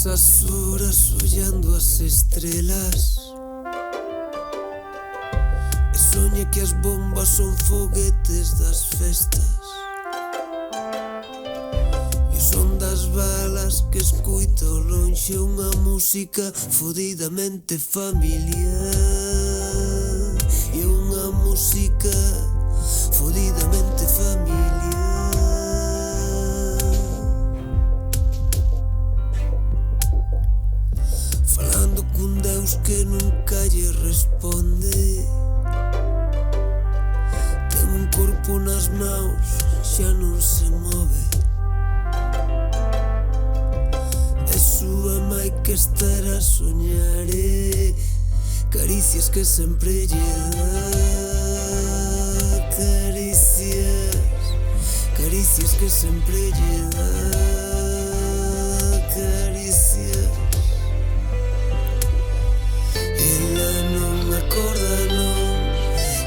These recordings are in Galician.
Pasas horas ollando as estrelas e soña que as bombas son foguetes das festas, e o son das balas que escuita ao lonxe unha música fodidamente familiar, e unha música fodidamente familiar. Falando cun Deus que nunca lle responde, ten un corpo nas maus, xa non se move, é súa mai que estará a soñar, caricias que sempre lle dá, caricias que sempre lle dá, caricias. Ela non acorda, non,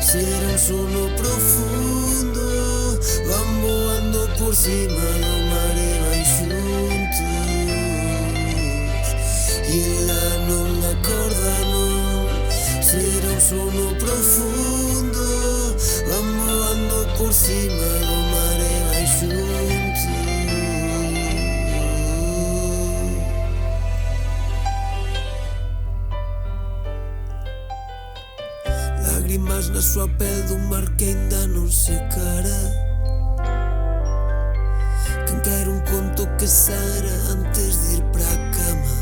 será un sono profundo, van voando por cima do mar e van xuntos. Ela non acorda, non, será un sono profundo, van voando por cima do mar e van xuntos. Lágrimas na súa pel dun mar que ainda non secara, quen quere un conto que sara antes de ir pra cama,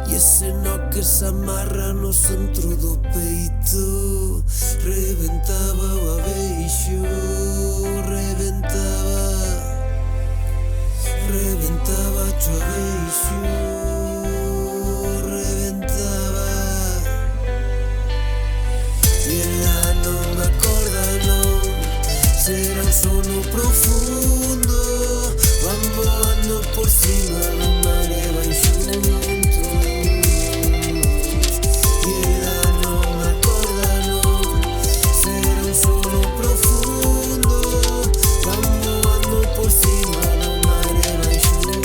e ese nó que se amarra no centro do peito reventaba o abeixo, reventaba o abeixo, reventaba. E ela non acorda, non, será un sono profundo, van voando por cima do mar e van xuntos. E ela non acorda, non, será un sono profundo, van voando por cima do mar e van xuntos.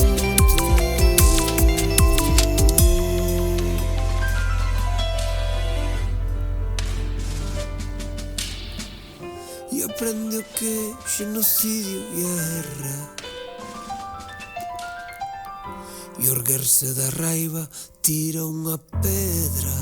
E aprende o que é xenocidio e a guerra, e erguerse da raiva tira unha pedra.